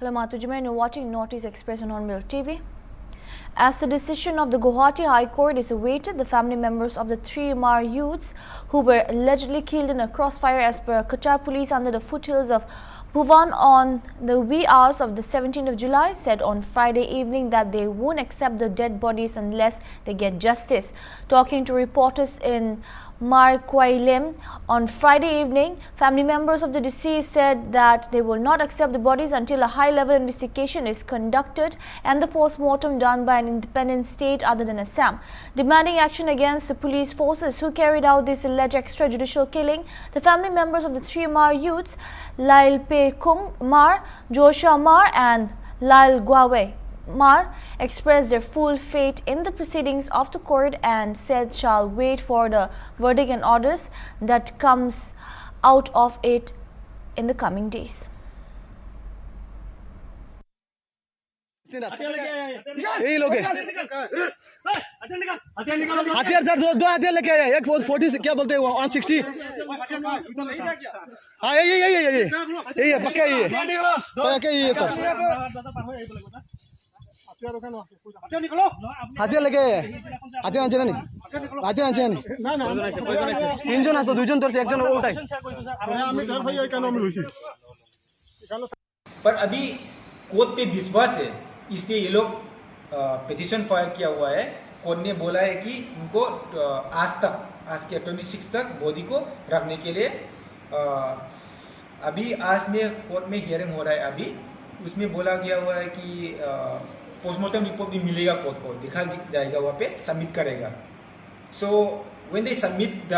Hello, Matujima, and you're watching Northeast Express on HornbillTV. As the decision of the Guwahati High Court is awaited, the family members of the three Mar youths who were allegedly killed in a crossfire as per Kachar police under the foothills of Bhuvan on the wee hours of the 17th of July said on Friday evening that they won't accept the dead bodies unless they get justice. Talking to reporters in Marquailim on Friday evening, family members of the deceased said that they will not accept the bodies until a high-level investigation is conducted and the post-mortem done by an independent state other than Assam. Demanding action against the police forces who carried out this alleged extrajudicial killing, the family members of the three Mar youths, Lail Pe Kung Mar, Josha Mar and Lail Gwawe Mar, expressed their full faith in the proceedings of the court and said shall wait for the verdict and orders that comes out of it in the coming days. यही लोग हैं हथियार sir दो हथियार लेके आए एक 40 क्या बोलते हैं 160 हाँ यही है पक्का यही है सर हथियार लेके आए हथियार आंचे नहीं तीन जन आसो दुई जन तरफ से एक जन उल्टा पर अभी कोर्ट पे विश्वास है इसलिए ये लोग पिटीशन फाइल किया हुआ है। कोर्ट ने बोला है कि उनको आज के 26 तक बॉडी को रखने के लिए अभी आज में कोर्ट में हियरिंग हो रहा है। अभी उसमें बोला गया हुआ है कि पोस्टमार्टम रिपोर्ट भी मिलेगा, कोर्ट को दिखा जाएगा, वहाँ पे सबमिट करेगा। So when they submit the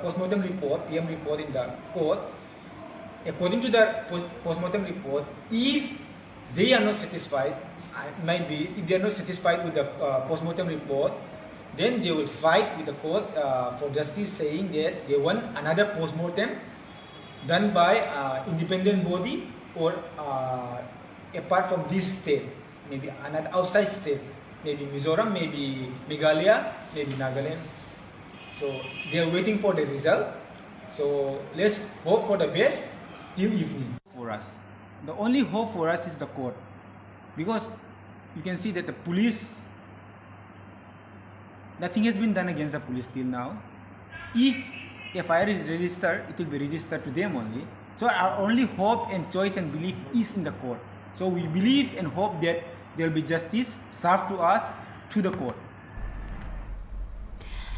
postmortem report PM report in the court, according to the postmortem report, if they are not satisfied, maybe if they are not satisfied with the postmortem report, then they will fight with the court for justice, saying that they want another postmortem done by independent body or apart from this state, maybe another outside state, maybe Mizoram, maybe Meghalaya, maybe Nagaland. So they are waiting for the result. So let's hope for the best till evening. For us, the only hope for us is the court, because you can see that the police, nothing has been done against the police till now. If FIR is registered, it will be registered to them only. So our only hope and choice and belief is in the court. So we believe and hope that there will be justice served to us through the court.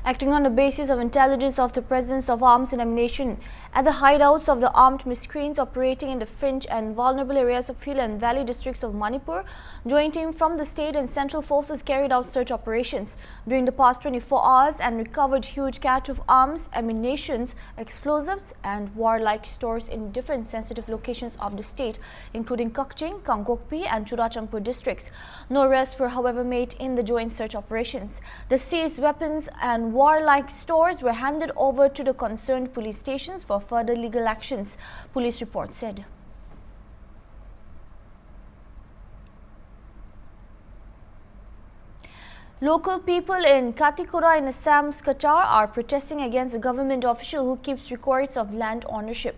Acting on the basis of intelligence of the presence of arms and ammunition at the hideouts of the armed miscreants operating in the fringe and vulnerable areas of Hill and Valley districts of Manipur, joint team from the state and central forces carried out search operations during the past 24 hours and recovered huge cache of arms, ammunitions, explosives and warlike stores in different sensitive locations of the state, including Kakching, Kangkokpi and Churachandpur districts. No arrests were, however, made in the joint search operations. The seized weapons and warlike stores were handed over to the concerned police stations for further legal actions, police report said. Local people in Katikura in Assam's Kachar are protesting against a government official who keeps records of land ownership,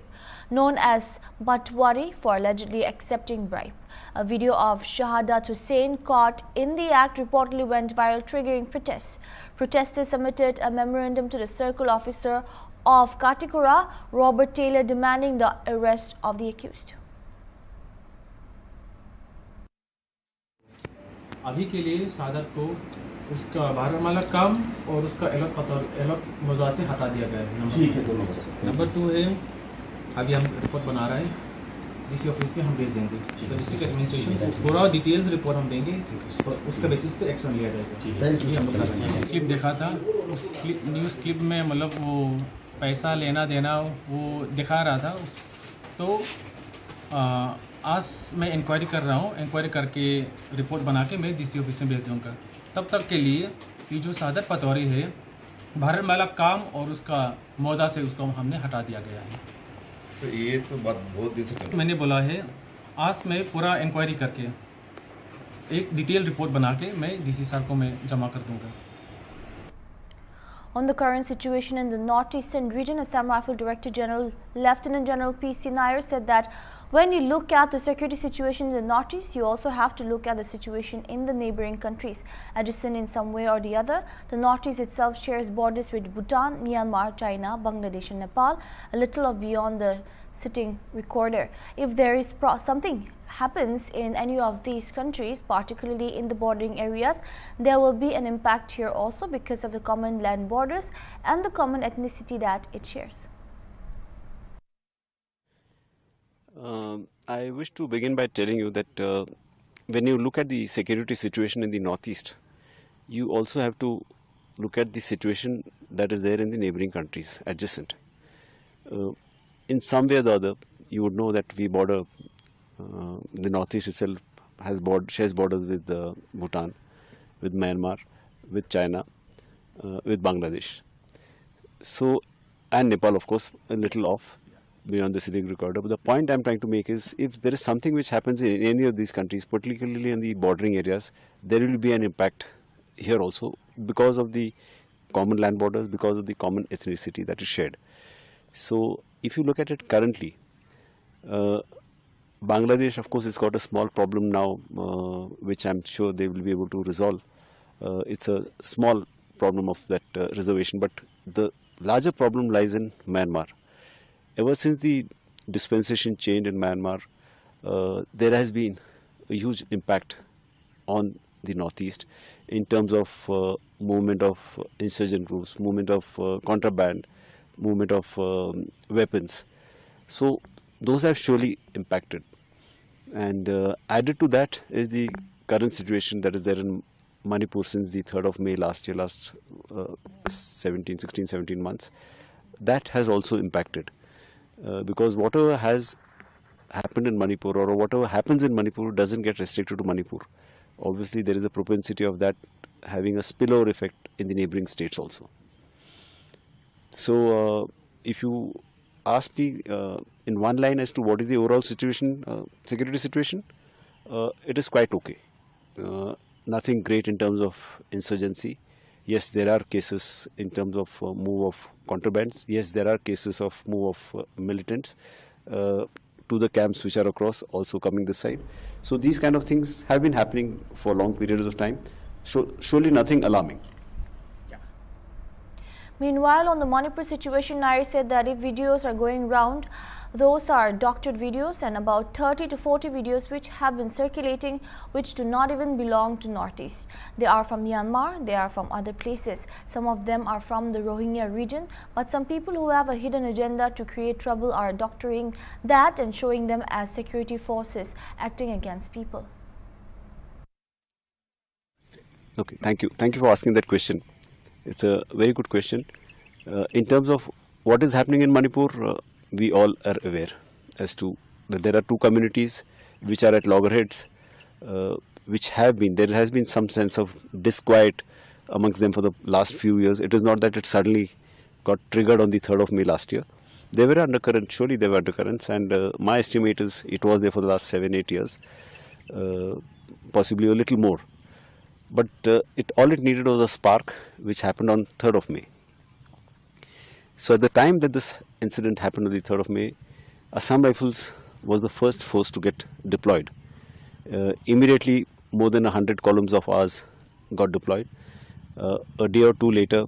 known as Batwari, for allegedly accepting bribe. A video of Shahadat Hussain caught in the act reportedly went viral, triggering protests. Protesters submitted a memorandum to the circle officer of Katikura, Robert Taylor, demanding the arrest of the accused. अभी के लिए सादत को उसका भारतमाला कम और उसका अलग मौजा से हटा दिया गया है। ठीक है, दोनों नंबर 2 है, अभी हम रिपोर्ट बना रहे हैं, डीसी ऑफिस में हम भेज देंगे, तो डिस्ट्रिक्ट एडमिनिस्ट्रेशन पूरा डिटेल्स रिपोर्ट हम देंगे और उसका बेसिस से एक्शन लिया जाएगा। ये हम बता रहे हैं। क्लिप देखा था, उस न्यूज़ क्लिप में मतलब वो पैसा लेना देना वो दिखा रहा था। तो आज मैं इंक्वायरी कर रहा हूँ, इंक्वायरी करके रिपोर्ट बना के मैं डीसी ऑफिस में भेज दूँगा। तब तक के लिए ये जो सादत पतौरी है, भारतमाला काम और उसका मौजा से उसको हमने हटा दिया गया है। तो ये तो बात बहुत दिन से चल रही है। मैंने बोला है आज मैं पूरा इंक्वायरी करके एक डिटेल रिपोर्ट बना के मैं डीसी साहब को मैं जमा कर दूँगा। On the current situation in the northeastern region, Assam Rifle Director General Lieutenant General P.C. Nair said that when you look at the security situation in the northeast, you also have to look at the situation in the neighboring countries. Adjacent in some way or the other, the northeast itself shares borders with Bhutan, Myanmar, China, Bangladesh and Nepal, a little of beyond the sitting recorder. If there is something happens in any of these countries, particularly in the bordering areas, there will be an impact here also because of the common land borders and the common ethnicity that it shares. I wish to begin by telling you that when you look at the security situation in the northeast, you also have to look at the situation that is there in the neighboring countries adjacent. In some way or the other, you would know that we border, the northeast itself shares borders with Bhutan, with Myanmar, with China, with Bangladesh. So, and Nepal, of course, a little off beyond the Siliguri corridor. But the point I'm trying to make is, if there is something which happens in any of these countries, particularly in the bordering areas, there will be an impact here also because of the common land borders, because of the common ethnicity that is shared. So, if you look at it currently, Bangladesh, of course, has got a small problem now, which I'm sure they will be able to resolve. It's a small problem of that reservation, but the larger problem lies in Myanmar. Ever since the dispensation changed in Myanmar, there has been a huge impact on the northeast in terms of movement of insurgent groups, movement of contraband, movement of weapons. So those have surely impacted. And added to that is the current situation that is there in Manipur since the 3rd of May last year, last 16, 17 months. That has also impacted. Because whatever has happened in Manipur or whatever happens in Manipur doesn't get restricted to Manipur. Obviously, there is a propensity of that having a spillover effect in the neighboring states also. So, if you ask me in one line as to what is the overall situation, security situation, it is quite okay. Nothing great in terms of insurgency. Yes, there are cases in terms of move of contrabands. Yes, there are cases of move of militants to the camps which are across, also coming this side. So these kind of things have been happening for long periods of time. So surely nothing alarming. Meanwhile, on the Manipur situation, Nair said that if videos are going round, those are doctored videos, and about 30 to 40 videos which have been circulating which do not even belong to Northeast. They are from Myanmar, they are from other places. Some of them are from the Rohingya region, but some people who have a hidden agenda to create trouble are doctoring that and showing them as security forces acting against people. Okay, thank you. Thank you for asking that question. It's a very good question. In terms of what is happening in Manipur, we all are aware as to that there are two communities which are at loggerheads, which have been, there has been some sense of disquiet amongst them for the last few years. It is not that it suddenly got triggered on the 3rd of May last year. They were undercurrents, surely they were undercurrents, and my estimate is it was there for the last 7-8 years, possibly a little more. But all it needed was a spark, which happened on 3rd of May. So at the time that this incident happened on the 3rd of May, Assam Rifles was the first force to get deployed. Immediately, more than 100 columns of ours got deployed. A day or two later,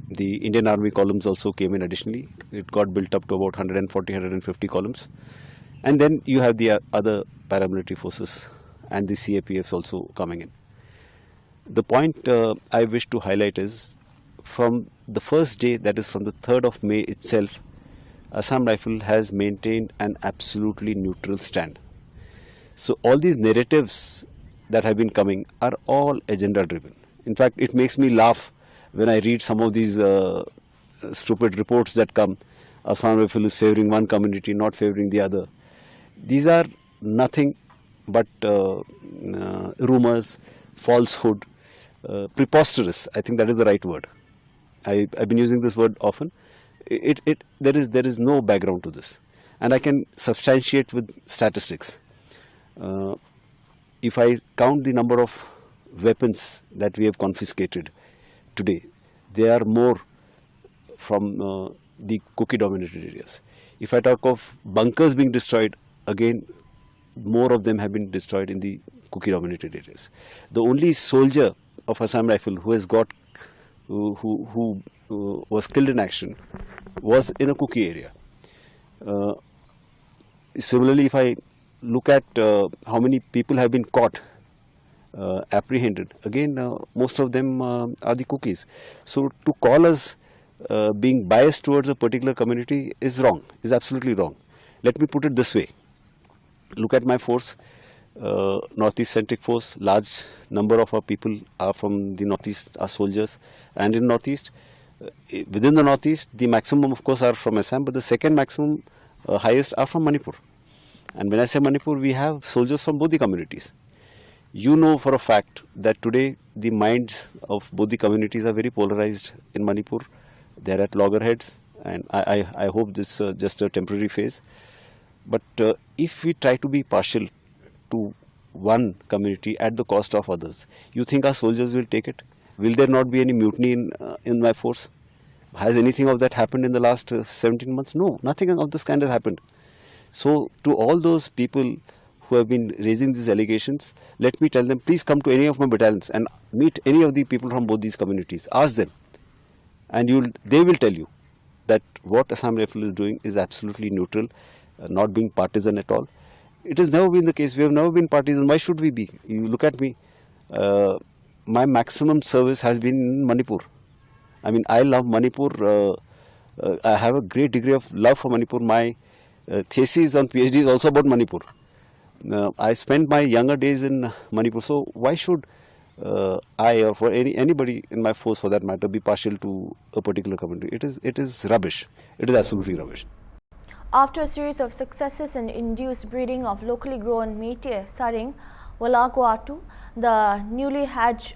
the Indian Army columns also came in additionally. It got built up to about 140, 150 columns. And then you have the other paramilitary forces and the CAPFs also coming in. The point I wish to highlight is, from the first day, that is from the 3rd of May itself, Assam Rifle has maintained an absolutely neutral stand. So all these narratives that have been coming are all agenda driven. In fact, it makes me laugh when I read some of these stupid reports that come. Assam Rifle is favoring one community, not favoring the other. These are nothing but rumors, falsehood, preposterous. I think that is the right word. I've been using this word often. There is no background to this, and I can substantiate with statistics. If I count the number of weapons that we have confiscated today, they are more from the cookie dominated areas. If I talk of bunkers being destroyed, again more of them have been destroyed in the cookie dominated areas. The only soldier of Assam Rifle who has got who was killed in action was in a cookie area. Similarly, if I look at how many people have been caught, apprehended, again most of them are the cookies. So to call us being biased towards a particular community is wrong, is absolutely wrong. Let me put it this way. Look at my force, Northeast Centric Force. Large number of our people are from the Northeast, are soldiers, and in Northeast, within the Northeast, the maximum of course are from Assam, but the second maximum highest are from Manipur. And when I say Manipur, we have soldiers from both the communities. You know for a fact that today the minds of both the communities are very polarized in Manipur. They are at loggerheads, and I hope this is just a temporary phase. But if we try to be partial to one community at the cost of others, you think our soldiers will take it? Will there not be any mutiny in my force? Has anything of that happened in the last 17 months? No, nothing of this kind has happened. So to all those people who have been raising these allegations, let me tell them, please come to any of my battalions and meet any of the people from both these communities. Ask them, and they will tell you that what Assam Rifle is doing is absolutely neutral, not being partisan at all. It has never been the case. We have never been partisan. Why should we be? You look at me. My maximum service has been in Manipur. I mean, I love Manipur. I have a great degree of love for Manipur. My thesis on PhD is also about Manipur. I spent my younger days in Manipur. So why should I, or for anybody in my force for that matter, be partial to a particular community? It is rubbish. It is absolutely rubbish. After a series of successes in induced breeding of locally grown Métis saring Walaguatu, the newly hatched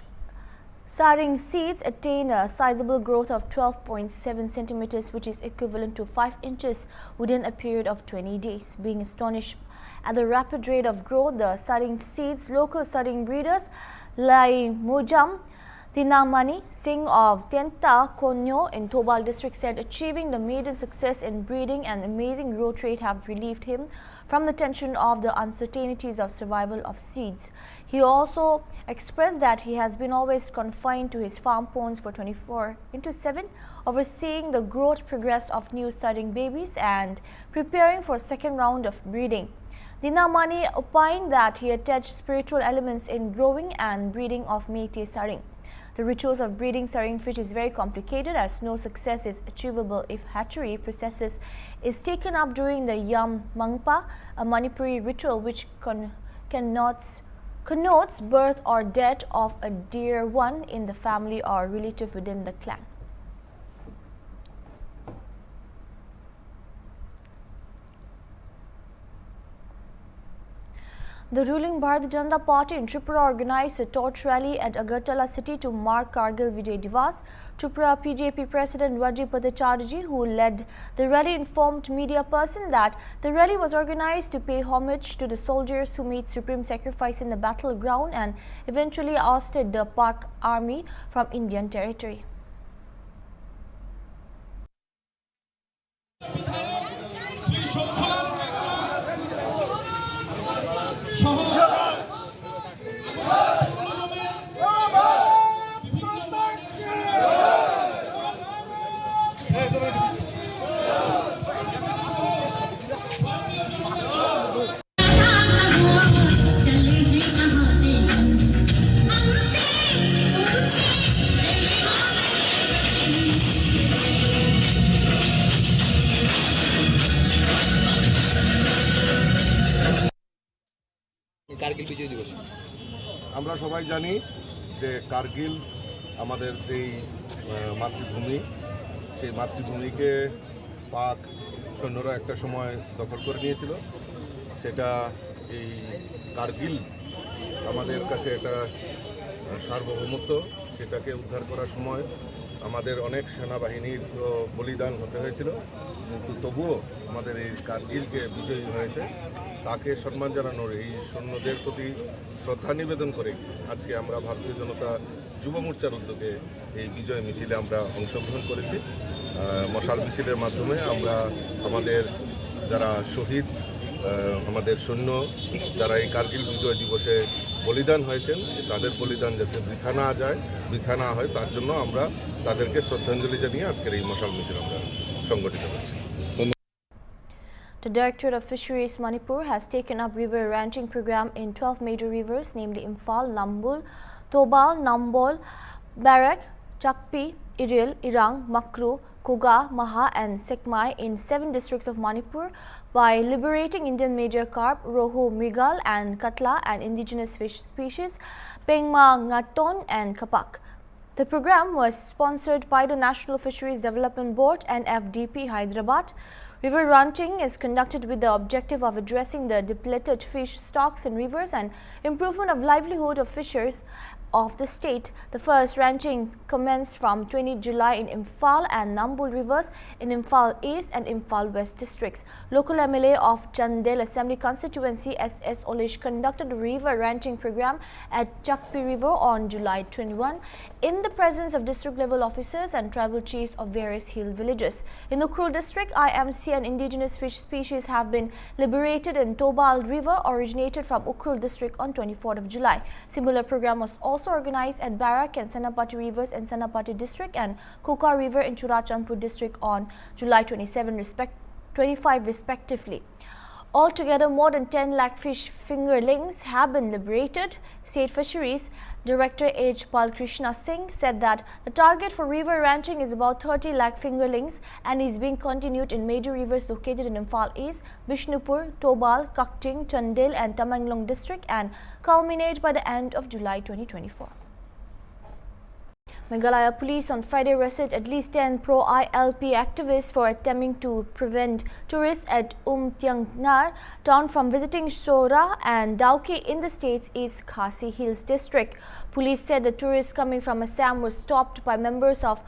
saring seeds attain a sizable growth of 12.7 centimeters, which is equivalent to 5 inches within a period of 20 days. Being astonished at the rapid rate of growth, the saring seeds local saring breeders Lai Mujam Tinamani Singh of Tenta Konyo in Thobal district said achieving the maiden success in breeding and amazing growth rate have relieved him from the tension of the uncertainties of survival of seeds. He also expressed that he has been always confined to his farm ponds for 24/7, overseeing the growth progress of new saring babies and preparing for a second round of breeding. Dinamani opined that he attached spiritual elements in growing and breeding of Métis saring. The rituals of breeding saring fish is very complicated, as no success is achievable if hatchery processes is taken up during the Yam Mangpa, a Manipuri ritual which connotes birth or death of a dear one in the family or relative within the clan. The ruling Bharatiya Janata Party in Tripura organized a torch rally at Agartala city to mark Kargil Vijay Diwas. Tripura PJP President Raji Bhattacharya, who led the rally, informed media person that the rally was organized to pay homage to the soldiers who made supreme sacrifice in the battleground and eventually ousted the Pak army from Indian territory. Kargil বিজয় দিবস আমরা সবাই জানি যে কার্গিল আমাদের যেই মাতৃভূমি, সেই মাতৃভূমিকে পাক সৈন্যরা একটা সময় দখল করে নিয়েছিল। সেটা এই কার্গিল আমাদের কাছে একটা সার্বভৌমত্ব, সেটাকে উদ্ধার করার সময় আমাদের অনেক সেনাবাহিনীর বলিদান হতে হয়েছিল, কিন্তু তবুও আমাদের এই কার্গিলকে বিজয়ী হয়েছে। তাকে সম্মান জানানোর, এই সৈন্যদের প্রতি শ্রদ্ধা নিবেদন করে আজকে আমরা ভারতীয় জনতা যুব মোর্চার উদ্যোগে এই বিজয় মিছিলে আমরা অংশগ্রহণ করেছি। মশাল মিছিলের মাধ্যমে আমরা আমাদের যারা শহীদ, আমাদের সৈন্য যারা এই কার্গিল বিজয় দিবসে বলিদান হয়েছেন, তাদের বলিদান যাতে বৃথা না যায়, বৃথা না হয়, তার জন্য আমরা তাদেরকে শ্রদ্ধাঞ্জলি জানিয়ে আজকের এই মশাল মিছিল আমরা সংগঠিত করছি। The Directorate of Fisheries Manipur has taken up river ranching program in 12 major rivers, namely Imphal, Nambul, Tobal, Nambol, Barak, Chakpi, Iril, Irang, Makru, Kuga, Maha and Sekmai in 7 districts of Manipur by liberating Indian major carp, Rohu, Mrigal and Katla and indigenous fish species Pengma, Ngaton and Kapak. The program was sponsored by the National Fisheries Development Board and FDP Hyderabad. River ranching is conducted with the objective of addressing the depleted fish stocks in rivers and improvement of livelihood of fishers of the state. The first ranching commenced from 20 July in Imphal and Nambul rivers in Imphal East and Imphal West districts. Local MLA of Chandel Assembly constituency S.S. Olish conducted a river ranching program at Chakpi River on July 21 in the presence of district level officers and tribal chiefs of various hill villages. In Ukrul district, IMC and indigenous fish species have been liberated in Tobal River originated from Ukrul district on 24th of July. Similar program was also organized at Barak and Senapati rivers in Senapati district and Kuka River in Churachandpur district on July 25 respectively. Altogether, more than 10 lakh fish fingerlings have been liberated. State Fisheries Director H. Balkrishna Singh said that the target for river ranching is about 30 lakh fingerlings and is being continued in major rivers located in Imphal East, Bishnupur, Tobal, Kakting, Chandel and Tamenglong district and culminate by the end of July 2024. Meghalaya police on Friday arrested at least 10 pro-ILP activists for attempting to prevent tourists at Umtiangnar town from visiting Shora and Dauke in the state's East Khasi Hills district. Police said the tourists coming from Assam were stopped by members of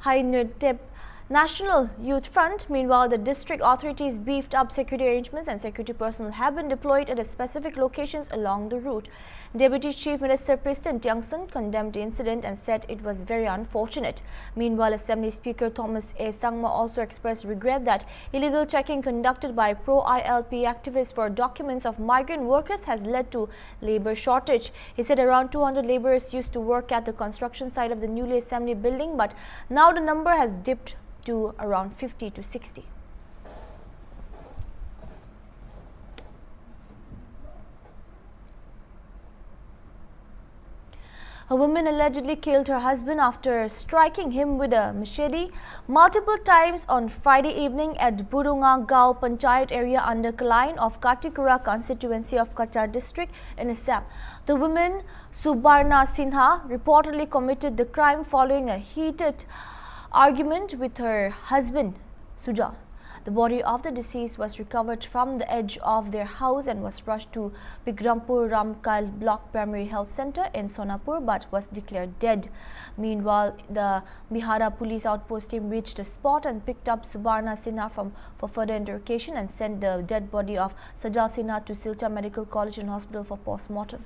Hainutep National Youth Front. Meanwhile, the district authorities beefed up security arrangements and security personnel have been deployed at specific locations along the route. Deputy Chief Minister Preston Tiangson condemned the incident and said it was very unfortunate. Meanwhile, Assembly Speaker Thomas A. Sangma also expressed regret that illegal checking conducted by pro-ILP activists for documents of migrant workers has led to labor shortage. He said around 200 laborers used to work at the construction site of the newly assembly building, but now the number has dipped to around 50 to 60. A woman allegedly killed her husband after striking him with a machete multiple times on Friday evening at Burunga Gao Panchayat area under Kalain of Katikura constituency of Kachar district in Assam. The woman, Subarna Sinha, reportedly committed the crime following a heated argument with her husband, Sujal. The body of the deceased was recovered from the edge of their house and was rushed to Bigrampur Ramkal Block Primary Health Center in Sonapur but was declared dead. Meanwhile, the Bihara police outpost team reached the spot and picked up Subarna Sinha for further interrogation and sent the dead body of Sajal Sinha to Silta Medical College and Hospital for post-mortem.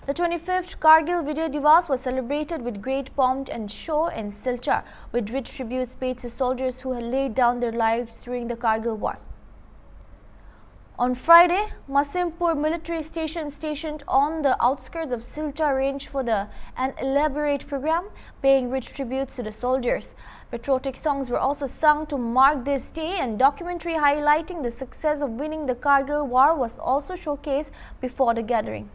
The 25th Kargil Vijay Diwas was celebrated with great pomp and show in Silchar, with rich tributes paid to soldiers who had laid down their lives during the Kargil War. On Friday, Masimpur military station stationed on the outskirts of Silchar arranged for an elaborate program, paying rich tributes to the soldiers. Patriotic songs were also sung to mark this day, and documentary highlighting the success of winning the Kargil War was also showcased before the gathering.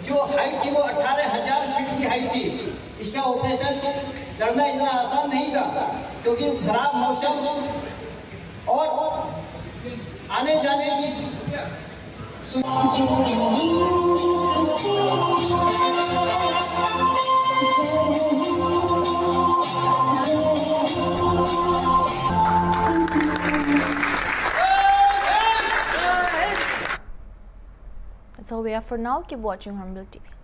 जो height थी वो 18,000 feet की height थी। इसका operation करना इतना आसान नहीं था क्योंकि खराब मौसम और आने जाने की Bye for now. Keep watching Hornbill TV.